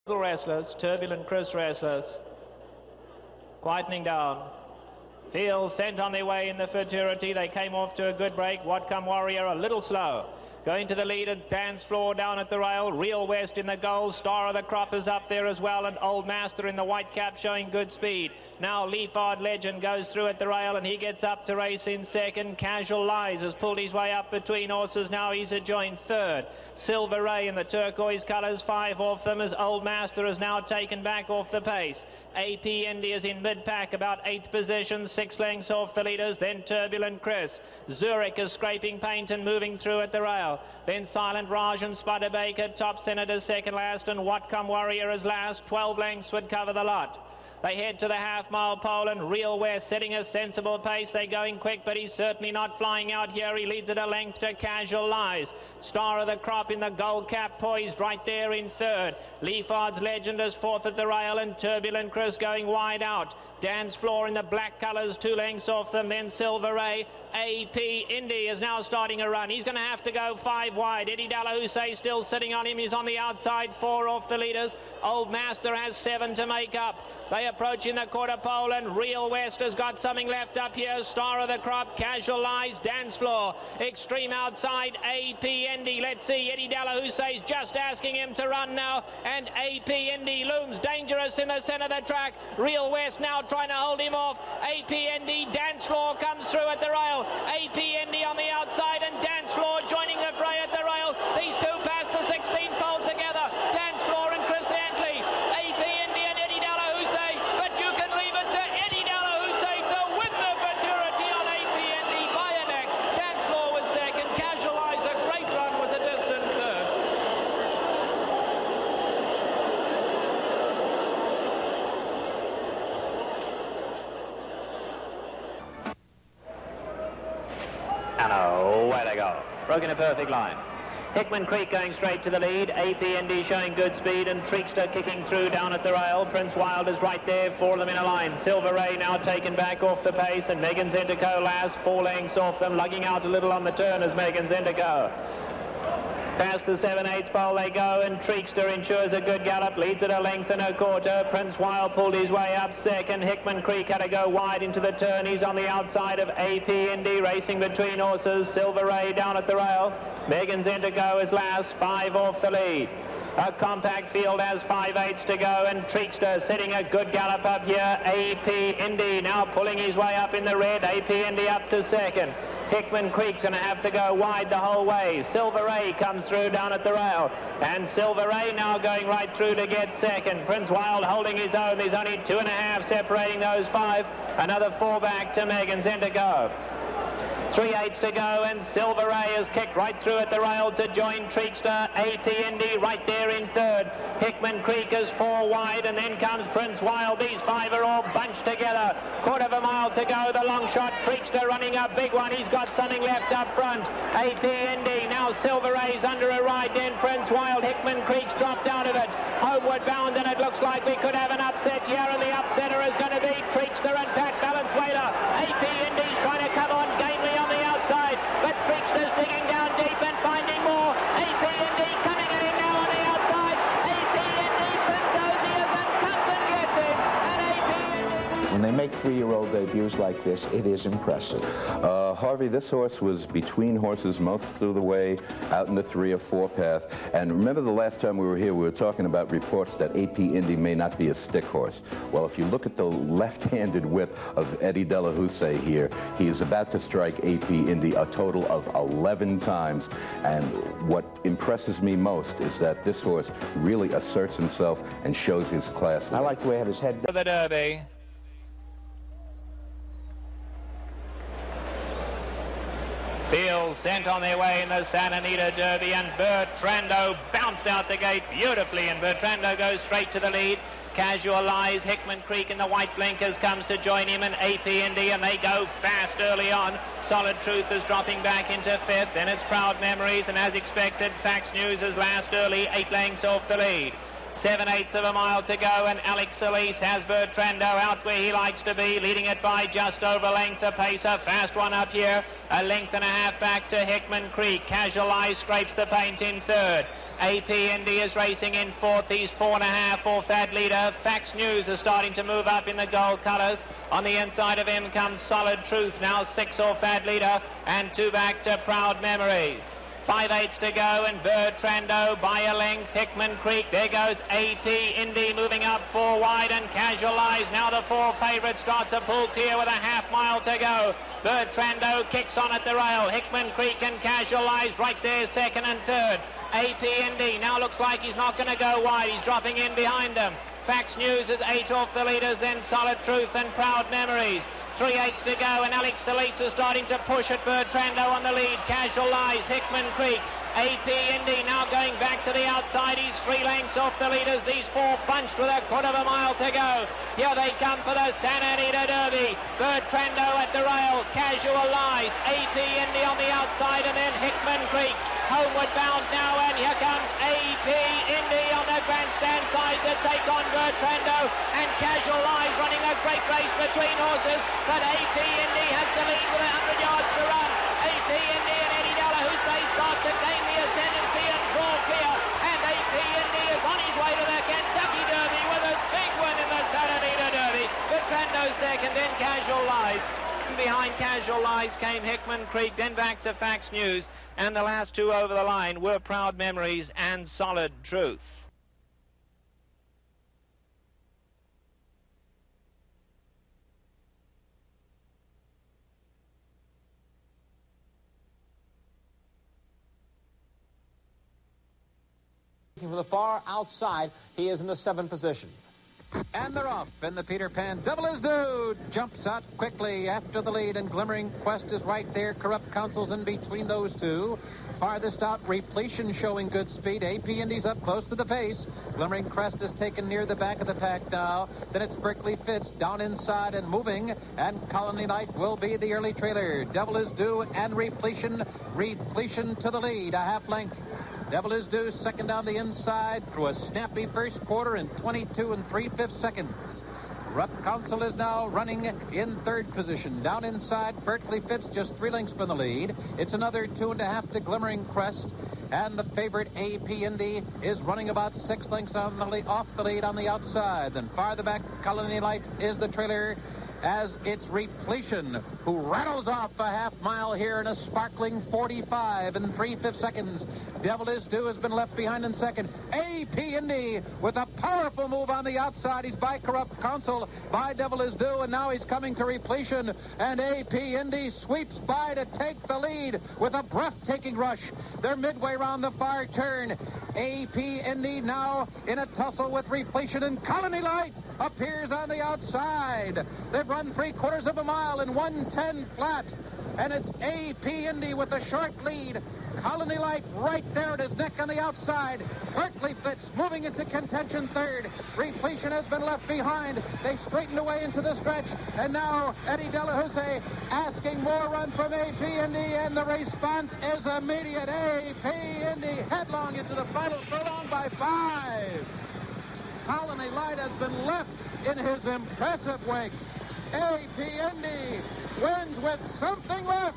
Restless, Turbulent Chris restless. Quietening down. Fields sent on their way in the Futurity. They came off to a good break. What Come Warrior a little slow. Going to the lead at dance floor down at the rail. Real West in the gold. Star of the Crop is up there as well. And Old Master in the white cap showing good speed. Now Leafard Legend goes through at the rail and he gets up to race in second. Casual Lies has pulled his way up between horses. Now he's adjoined third. Silver Ray in the turquoise colours, 5 off them as Old Master is now taken back off the pace. A P Indy is in mid-pack, about 8th position, 6 lengths off the leaders. Then Turbulent Chris. Zurich is scraping paint and moving through at the rail. Then Silent Raj and Sputter Baker, Top Senator second last, and What Come Warrior is last. 12 lengths would cover the lot. They head to the half-mile pole and Real West setting a sensible pace. They're going quick, but he's certainly not flying out here. He leads at a length to Casual Lies. Star of the Crop in the gold cap poised right there in third. Leafard's Legend is fourth at the rail and Turbulent Chris going wide out. Dance Floor in the black colours, 2 lengths off them. Then Silver Ray. A P Indy is now starting a run. He's going to have to go 5 wide. Eddie Dalahousie still sitting on him. He's on the outside, 4 off the leaders. Old Master has 7 to make up. They approach in the quarter pole and Real West has got something left up here. Star of the Crop, Casual Lies, Dance Floor. Extreme outside, A P Indy. Let's see, Eddie Dalahousie's just asking him to run now. And A P Indy looms dangerous in the centre of the track. Real West now trying to hold him off. A P Indy, Dance Floor comes through at the rail. A P Indy on the outside and Dance Floor joining the fray at the rail. These two pass the 16th pole together. Dance Floor and Chris Antley. A P Indy and Eddie Dalahousie. But you can leave it to Eddie Dalahousie to win the Futurity on A P Indy by a neck. Dance Floor was second. Casual Eyes, a great run, was a distant third. And away they go. Broken a perfect line. Hickman Creek going straight to the lead. A P Indy showing good speed and Trickster kicking through down at the rail. Prince Wild is right there, 4 of them in a line. Silver Ray now taken back off the pace and Megan Zentico last, 4 lengths off them, lugging out a little on the turn as Megan Zentico. Past the 7/8 pole they go and Trickster ensures a good gallop, leads at a length and a quarter. Prince Wild pulled his way up second. Hickman Creek had to go wide into the turn. He's on the outside of A P Indy, racing between horses. Silver Ray down at the rail. Megan Zentico is last, 5 off the lead. A compact field has 5/8 to go and Trickster setting a good gallop up here. A P Indy now pulling his way up in the red. A P Indy up to second. Hickman Creek's going to have to go wide the whole way. Silver Ray comes through down at the rail. And Silver Ray now going right through to get second. Prince Wild holding his own. There's only 2.5 separating those 5. Another 4 back to Megan Zentico. 3/8 to go and Silver Ray is kicked right through at the rail to join Trickster. A P Indy right there in third. Hickman Creek is 4 wide and then comes Prince Wild. These 5 are all bunched together. Quarter of a mile to go. The long shot. Trickster running a big one. He's got something left up front. A P Indy. Now Silver Ray's under a ride. Then Prince Wild. Hickman Creek's dropped out of it. Homeward bound and it looks like we could have an upset here and the upsetter is going to be Trickster and Pat Valenzuela. A P Indy's trying to come on gamely on the outside, but Trickster's digging down deep and finding more. A P Indy coming at him now on the outside. A P Indy, Prince Osiers and comes and gets him. And A P Indy. When they make 3-year-old debuts like this, it is impressive. Harvey, this horse was between horses most of the way out in the 3 or 4 path. And remember the last time we were here, we were talking about reports that A P Indy may not be a stick horse. Well, if you look at the left-handed whip of Eddie Dalahousie here, he is about to strike A P Indy a total of 11 times. And what impresses me most is that this horse really asserts himself and shows his class. I like the way he had his head For the Derby. Fields sent on their way in the Santa Anita Derby and Bertrando bounced out the gate beautifully and Bertrando goes straight to the lead. Casual Lies, Hickman Creek in the white blinkers comes to join him and A P Indy and they go fast early on. Solid Truth is dropping back into 5th, then it's Proud Memories and as expected Fax News is last early, 8 lengths off the lead. 7/8 of a mile to go, and Alex Solis has Bertrando out where he likes to be, leading it by just over length. A pace, a fast one up here, a length and a half back to Hickman Creek. Casual Eye scrapes the paint in third. AP Indy is racing in fourth. He's 4.5 off that leader. Fax News is starting to move up in the gold colours. On the inside of him comes Solid Truth, now 6 off that leader, and 2 back to Proud Memories. 5/8 to go, and Bertrando by a length. Hickman Creek, there goes AP Indy moving up 4 wide, and Casual Eyes. Now the 4 favourites start to pull clear with a half mile to go. Bertrando kicks on at the rail. Hickman Creek and Casual Eyes right there, second and third. AP Indy now looks like he's not going to go wide. He's dropping in behind them. Fax News is 8 off the leaders, then Solid Truth and Proud Memories. 3/8 to go, and Alex Solis is starting to push at Bertrando on the lead. Casual Eyes, Hickman Creek, AP Indy now going back to the outside. He's 3 lengths off the leaders. These 4 bunched with a quarter of a mile to go. Here they come for the Santa Anita Derby. Bertrando at the rail, Casual Eyes, AP Indy on the outside, and then Hickman Creek. Homeward bound now, and here comes AP Indy on the grandstand side to take on Bertrando, and Casual Eyes running a great race between horses, but AP Indy has the lead with 100 yards to run. AP Indy and Eddie Delahousse start to gain the ascendancy and draw clear, and AP Indy is on his way to the Kentucky Derby with a big win in the Saturday Derby. Bertrando second, then Casual Eyes. Behind Casual Eyes came Hickman Creek, then back to Fax News, and the last 2 over the line were Proud Memories and Solid Truth. From the far outside, he is in the 7th position. And they're off, and the Peter Pan Devil is Due jumps out quickly after the lead, and Glimmering Quest is right there. Corrupt Council's in between those two. Farthest out, Repletion showing good speed. AP Indy's up close to the pace. Glimmering Crest is taken near the back of the pack now. Then it's Berkeley Fitz down inside and moving, and Colony Light will be the early trailer. Devil is Due and Repletion. Repletion to the lead, a half length. Devil is Due second down the inside through a snappy first quarter in 22 3/5 seconds. Corrupt Council is now running in 3rd position. Down inside, Berkeley Fitz just 3 lengths from the lead. It's another 2.5 to Glimmering Crest. And the favorite AP Indy is running about 6 lengths on the off the lead on the outside. Then farther back, Colony Light is the trailer, as it's Repletion, who rattles off a half mile here in a sparkling 45 3/5 seconds. Devil is Due has been left behind in second. AP Indy with a powerful move on the outside. He's by Corrupt Council, by Devil is Due, and now he's coming to Repletion. And AP Indy sweeps by to take the lead with a breathtaking rush. They're midway around the far turn. AP Indy now in a tussle with Repletion, and Colony Light appears on the outside. They've run 3/4 of a mile in 1:10 flat, and it's AP Indy with a short lead. Colony Light right there at his neck on the outside. Berkeley Fitz moving into contention 3rd. Repletion has been left behind. They've straightened away into the stretch, and now Eddie Delahousse asking more run from AP Indy, and the response is immediate. AP Indy headlong into the final furlong by 5. Colony Light has been left in his impressive wake. AP Indy wins with something left.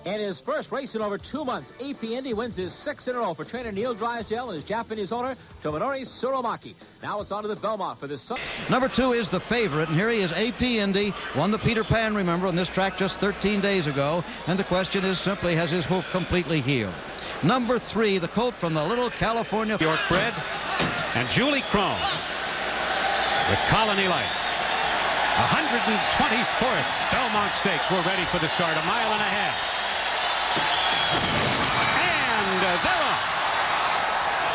In his first race in over 2 months, AP Indy wins his 6th in a row for trainer Neil Drysdale and his Japanese owner, Tomonori Suromaki. Now it's on to the Belmont for this. Number 2 is the favorite, and here he is, AP Indy. Won the Peter Pan, remember, on this track just 13 days ago. And the question is simply, has his hoof completely healed? Number 3, the colt from the little California York bred, and Julie Crone with Colony Light. 124th Belmont Stakes. We're ready for the start. 1.5 miles. And they're off.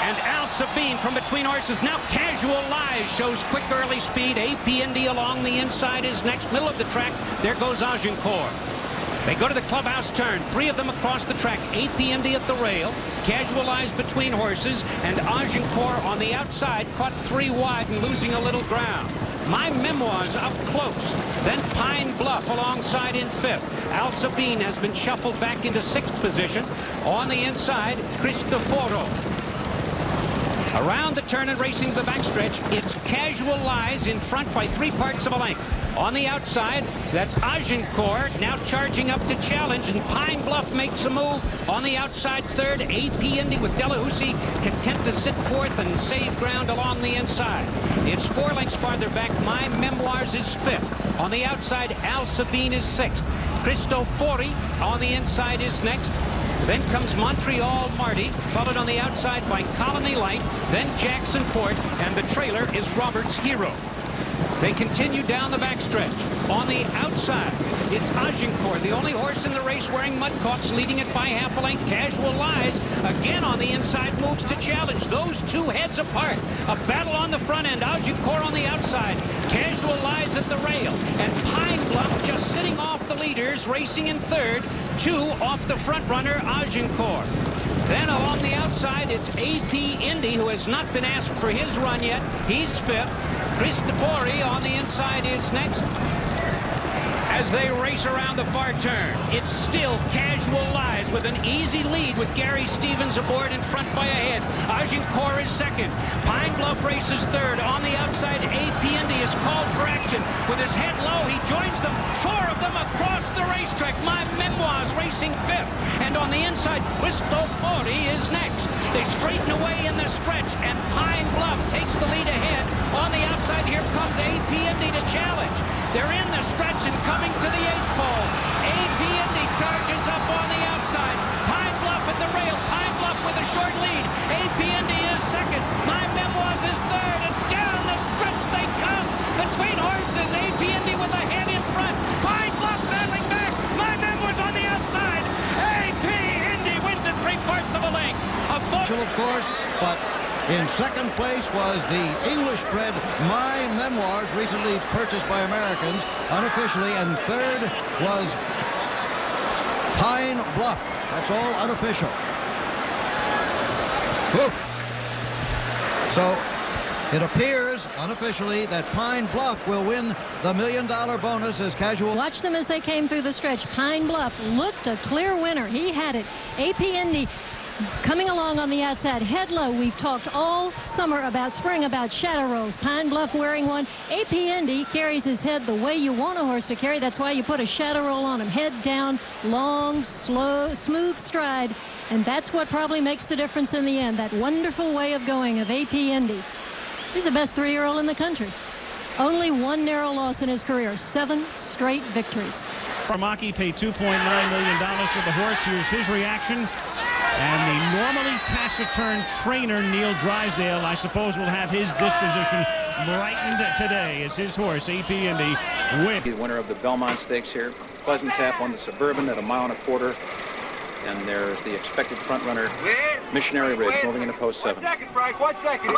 And Al Sabine from between horses. Now Casual Eyes shows quick early speed. AP Indy along the inside is next. Middle of the track. There goes Agincourt. They go to the clubhouse turn. 3 of them across the track. AP Indy at the rail. Casual Eyes between horses. And Agincourt on the outside caught 3 wide and losing a little ground. My Memoirs up close. Then Pine Bluff alongside in 5th. Al Sabine has been shuffled back into 6th position. On the inside, Cristoforo. Around the turn and racing the backstretch, it's Casual Lies in front by 3/4 of a length. On the outside, that's Agincourt now charging up to challenge, and Pine Bluff makes a move. On the outside third, AP Indy with Delahousie content to sit fourth and save ground along the inside. It's 4 lengths farther back. My Memoirs is 5th. On the outside, Al Sabine is 6th. Cristofori on the inside is next. Then comes Montreal Marty, followed on the outside by Colony Light, then Jackson Port, and the trailer is Robert's Hero. They continue down the backstretch. On the outside, it's Agincourt, the only horse in the race wearing mudcaps, leading it by half a length. Casual Lies, again on the inside, moves to challenge. Those two heads apart. A battle on the front end. Agincourt on the outside. Casual Lies at the rail. And Pine Bluff just sitting off the leaders, racing in third. 2 off the front runner, Agincourt. Then along the outside, it's AP Indy, who has not been asked for his run yet. He's 5th. Cristofori on the inside is next. As they race around the far turn, it's still Casual Lies with an easy lead with Gary Stevens aboard in front by a head. Agincourt is 2nd. Pine Bluff races 3rd. On the outside, AP Indy is called for action. With his head low, he joins them. 4 of them across the racetrack. My Memoirs racing 5th. And on the inside, Cristofori is next. They straighten away in the stretch, and Pine Bluff takes the lead ahead. On the outside, here comes AP Indy to challenge. They're in the stretch and coming to the 8th pole. AP Indy charges up on the outside. Pine Bluff at the rail. Pine Bluff with a short lead. AP Indy is 2nd. My Memoirs is 3rd. And down the stretch they come. Between horses, AP Indy with a head in front. Pine Bluff battling back. My Memoirs on the outside. AP Indy wins it 3/4 of a length. Of course, but in 2nd place was the English-bred My Memoirs, recently purchased by Americans unofficially, and 3rd was Pine Bluff. That's all unofficial. Whew. So it appears unofficially that Pine Bluff will win the $1 million bonus as Casual. Watch them as they came through the stretch. Pine Bluff looked a clear winner. He had it. AP Indy coming along on the outside, head low. We've talked all summer about spring, about shadow rolls. Pine Bluff wearing one. AP Indy carries his head the way you want a horse to carry. That's why you put a shadow roll on him. Head down, long, slow, smooth stride. And that's what probably makes the difference in the end. That wonderful way of going of AP Indy. He's the best 3-year-old in the country. Only 1 narrow loss in his career. 7 straight victories. Maki paid $2.9 million for the horse. Here's his reaction. And the normally taciturn trainer, Neil Drysdale, I suppose will have his disposition brightened today as his horse, AP Indy, wins. The winner of the Belmont Stakes here. Pleasant Tap won the Suburban at 1.25 miles. And there's the expected front runner, Missionary Ridge, moving into post 7. 1 second, Frank, 1 second.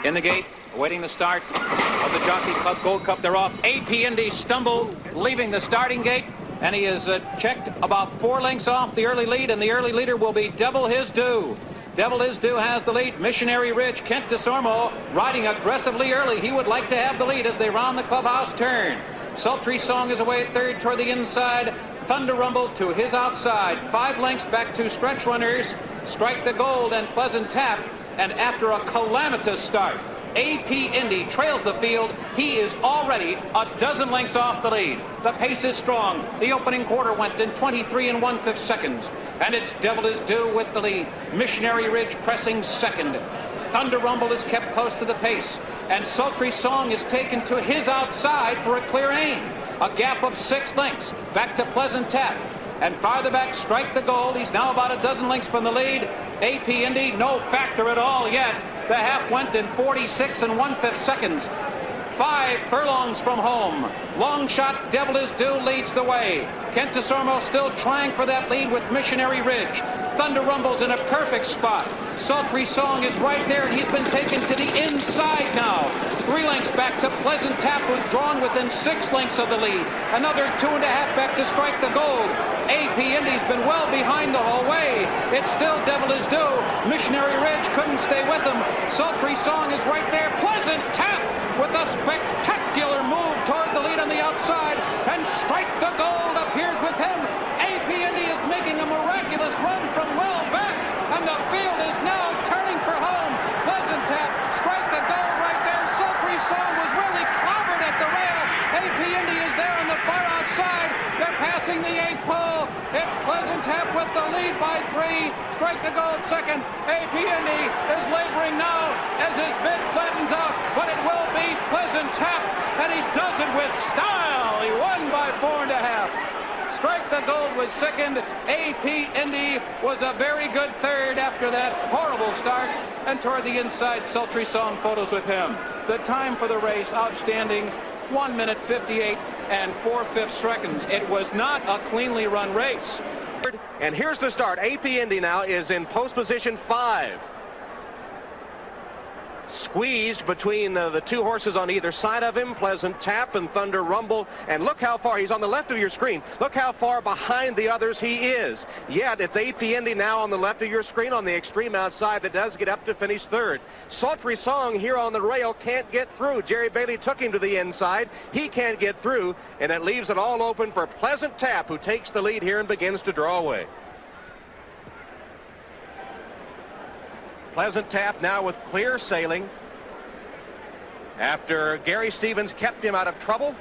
In the gate, awaiting the start of the Jockey Club Gold Cup. They're off. AP Indy stumbled, leaving the starting gate. And he is checked about 4 lengths off the early lead, and the early leader will be Devil His Due. Devil His Due has the lead. Missionary Ridge, Kent DeSormo riding aggressively early. He would like to have the lead as they round the clubhouse turn. Sultry Song is away at 3rd toward the inside. Thunder Rumble to his outside. 5 lengths back to stretch runners, Strike the Gold and Pleasant Tap. And after a calamitous start, AP Indy trails the field. He is already a dozen lengths off the lead. The pace is strong. The opening quarter went in 23 1/5 seconds. And it's Devil Is Due with the lead. Missionary Ridge pressing 2nd. Thunder Rumble is kept close to the pace. And Sultry Song is taken to his outside for a clear aim. A gap of 6 lengths. Back to Pleasant Tap. And farther back, Strike the Gold. He's now about a dozen lengths from the lead. AP Indy, no factor at all yet. The half went in 46 1/5 seconds. 5 furlongs from home. Long shot, Devil Is Due leads the way. Kent DeSormo still trying for that lead with Missionary Ridge. Thunder Rumble's in a perfect spot. Sultry Song is right there, and he's been taken to the inside now. 3 lengths back to Pleasant Tap, was drawn within 6 lengths of the lead. Another 2.5 back to Strike the Gold. AP Indy's been well behind the whole way. It's still Devil Is Due. Missionary Ridge couldn't stay with him. Sultry Song is right there. Pleasant Tap with a spectacular move toward the lead on the outside, and Strike the Gold appears with him. AP Indy is making a miraculous run from well back, and the field is now turning for home. Pleasant It's Pleasant Tap with the lead by 3. Strike the Gold second. A P Indy is laboring now as his bid flattens out, but it will be Pleasant Tap, and he does it with style. He won by 4.5. Strike the Gold was second. A P Indy was a very good third after that horrible start, and toward the inside, sultry song photos with him. The time for the race, outstanding, 1 minute 58 and 4/5 seconds. It was not a cleanly run race. And here's the start. A P Indy now is in post position 5. Squeezed between the two horses on either side of him, Pleasant Tap and Thunder Rumble. And look how far, he's on the left of your screen. Look how far behind the others he is. Yet it's A P Indy now on the left of your screen on the extreme outside that does get up to finish third. Sultry Song here on the rail can't get through. Jerry Bailey took him to the inside. He can't get through, and it leaves it all open for Pleasant Tap, who takes the lead here and begins to draw away. Pleasant Tap now with clear sailing. After Gary Stevens kept him out of trouble,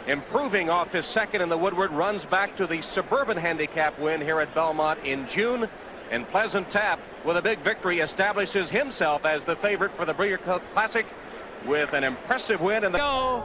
improving off his second in the Woodward, runs back to the Suburban Handicap win here at Belmont in June. And Pleasant Tap, with a big victory, establishes himself as the favorite for the Brewer Classic with an impressive win in the... Go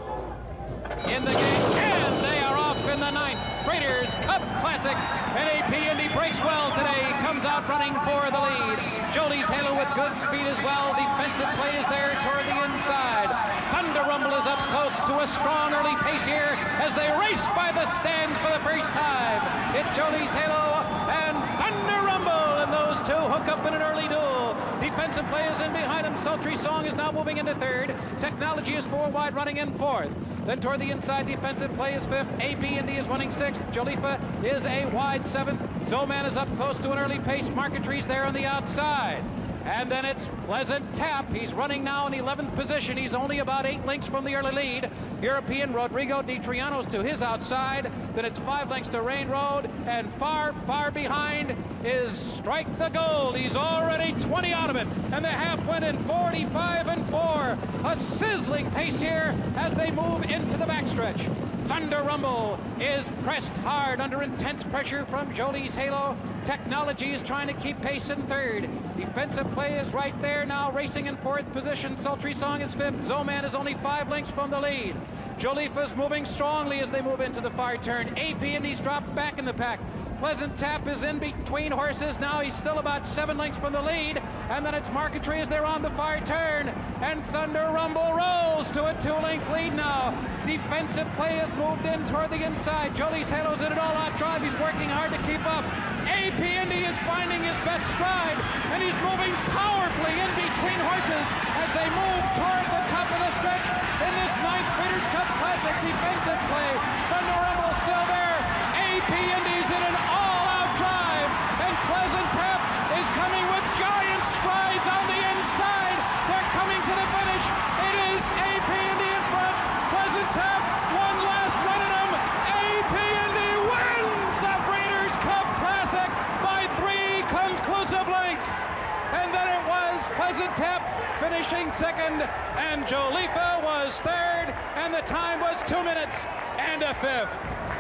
in the game, and they are off in the 9th. Breeders' Cup Classic, and A P Indy breaks well today, comes out running for the lead. Jody's Halo with good speed as well. Defensive play is there toward the inside. Thunder Rumble is up close to a strong early pace here as they race by the stands for the first time. It's Jody's Halo and Thunder Rumble, and those two hook up in an early duel. Defensive play is in behind him. Sultry Song is now moving into 3rd. Technology is 4 wide, running in 4th. Then toward the inside, defensive play is 5th. A P Indy is running 6th. Jolifa is a wide 7th. Zoman is up close to an early pace. Marquetry's there on the outside. And then it's Pleasant Tap. He's running now in 11th position. He's only about 8 lengths from the early lead. European Rodrigo Di Triano's to his outside. Then it's 5 lengths to Rain Road. And far, far behind is Strike the Gold. He's already 20 out of it. And the half went in 45 and 4. A sizzling pace here as they move into the backstretch. Thunder Rumble is pressed hard under intense pressure from Jody's Halo. Technology is trying to keep pace in 3rd. Defensive play is right there now, racing in 4th position. Sultry Song is 5th. Zoman is only 5 lengths from the lead. Jolifa's moving strongly as they move into the far turn. A P Indy's dropped back in the pack. Pleasant Tap is in between horses. Now he's still about 7 lengths from the lead. And then it's Marquetry as they're on the far turn. And Thunder Rumble rolls to a 2-length lead now. Defensive play has moved in toward the inside. Jody's Halo's in an all-out drive. He's working hard to keep up. A P Indy is finding his best stride, and he's moving powerfully in between horses as they move toward the top of the stretch in this 9th Breeders' Cup Classic. Defensive play. Thunder Rumble still there. A P Indy's in an all-out drive, and Pleasant Tap is coming with giant strides on the inside. They're coming to the finish. It is A P Indy in front. Pleasant Tap, one last run at him. A P Indy wins the Breeders' Cup Classic by 3 conclusive lengths. And then it was Pleasant Tap finishing 2nd, and Jolifa was 3rd, and the time was 2 minutes and a 5th.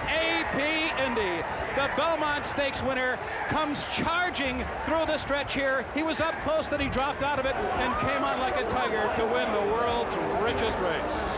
A P Indy, the Belmont Stakes winner, comes charging through the stretch here. He was up close, then he dropped out of it and came on like a tiger to win the world's richest race.